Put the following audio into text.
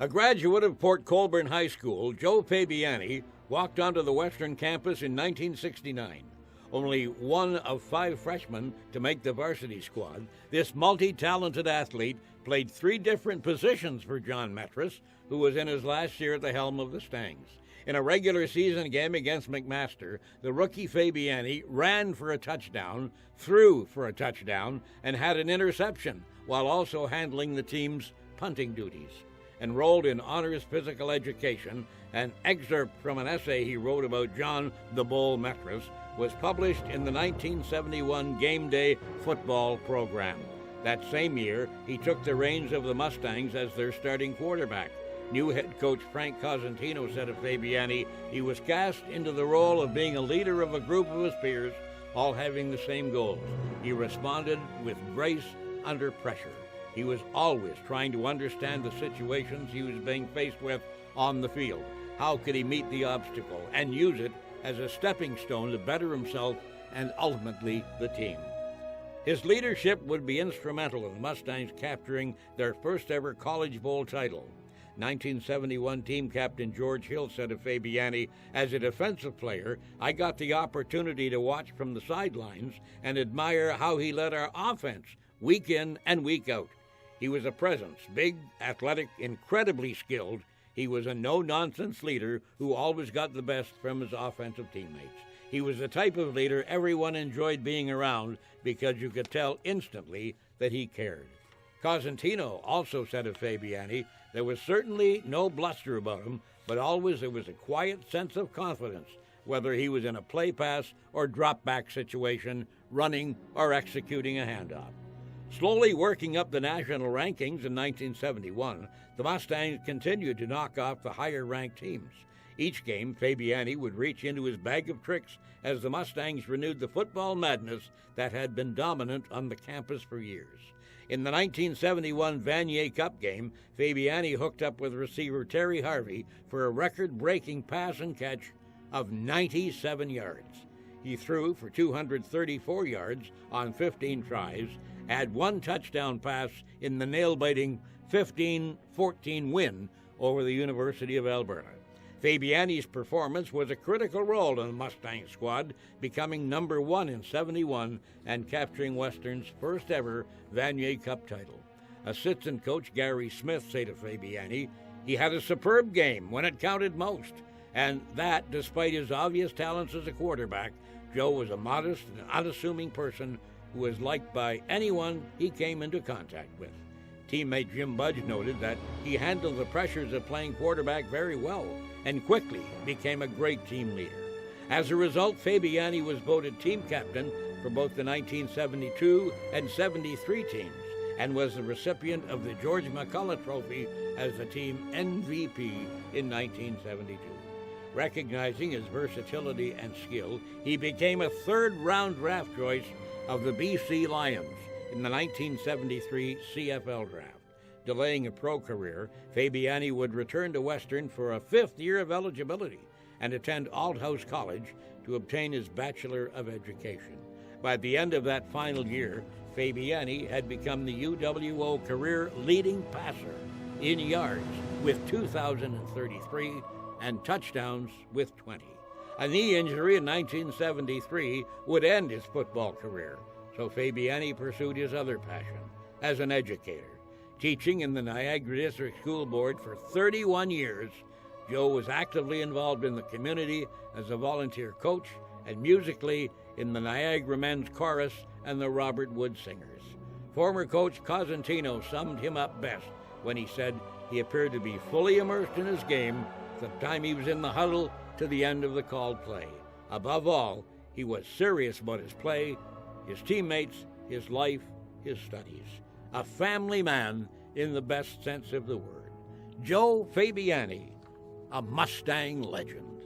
A graduate of Port Colborne High School, Joe Fabiani walked onto the Western campus in 1969. Only one of 5 freshmen to make the varsity squad, this multi-talented athlete played 3 different positions for John Metris, who was in his last year at the helm of the Mustangs. In a regular season game against McMaster, the rookie Fabiani ran for a touchdown, threw for a touchdown, and had an interception, while also handling the team's punting duties. Enrolled in honors physical education, an excerpt from an essay he wrote about John the Bull Metris was published in the 1971 Game Day football program. That same year, he took the reins of the Mustangs as their starting quarterback. New head coach Frank Cosentino said of Fabiani, he was cast into the role of being a leader of a group of his peers, all having the same goals. He responded with grace under pressure. He was always trying to understand the situations he was being faced with on the field. How could he meet the obstacle and use it as a stepping stone to better himself and ultimately the team? His leadership would be instrumental in the Mustangs capturing their first ever College Bowl title. 1971 team captain George Hill said of Fabiani, "As a defensive player, I got the opportunity to watch from the sidelines and admire how he led our offense week in and week out. He was a presence, big, athletic, incredibly skilled. He was a no-nonsense leader who always got the best from his offensive teammates. He was the type of leader everyone enjoyed being around because you could tell instantly that he cared." Cosentino also said of Fabiani, "There was certainly no bluster about him, but always there was a quiet sense of confidence, whether he was in a play pass or drop-back situation, running or executing a handoff." Slowly working up the national rankings in 1971, the Mustangs continued to knock off the higher-ranked teams. Each game, Fabiani would reach into his bag of tricks as the Mustangs renewed the football madness that had been dominant on the campus for years. In the 1971 Vanier Cup game, Fabiani hooked up with receiver Terry Harvey for a record-breaking pass and catch of 97 yards. He threw for 234 yards on 15 tries, had 1 touchdown pass in the nail-biting 15-14 win over the University of Alberta. Fabiani's performance was a critical role in the Mustang squad, becoming number 1 in 71 and capturing Western's first ever Vanier Cup title. Assistant coach Gary Smith said of Fabiani, "He had a superb game when it counted most, and that despite his obvious talents as a quarterback, Joe was a modest and unassuming person who was liked by anyone he came into contact with." Teammate Jim Budge noted that he handled the pressures of playing quarterback very well and quickly became a great team leader. As a result, Fabiani was voted team captain for both the 1972 and 73 teams and was the recipient of the George McCullough Trophy as the team MVP in 1972. Recognizing his versatility and skill, he became a third-round draft choice of the BC Lions in the 1973 CFL draft. Delaying a pro career, Fabiani would return to Western for a 5th year of eligibility and attend Althouse College to obtain his Bachelor of Education. By the end of that final year, Fabiani had become the UWO career leading passer in yards with 2,033 and touchdowns with 20. A knee injury in 1973 would end his football career, so Fabiani pursued his other passion as an educator. Teaching in the Niagara District School Board for 31 years, Joe was actively involved in the community as a volunteer coach and musically in the Niagara Men's Chorus and the Robert Wood Singers. Former coach Cosentino summed him up best when he said he appeared to be fully immersed in his game from the time he was in the huddle to the end of the called play. Above all, he was serious about his play, his teammates, his life, his studies. A family man in the best sense of the word. Joe Fabiani, a Mustang legend.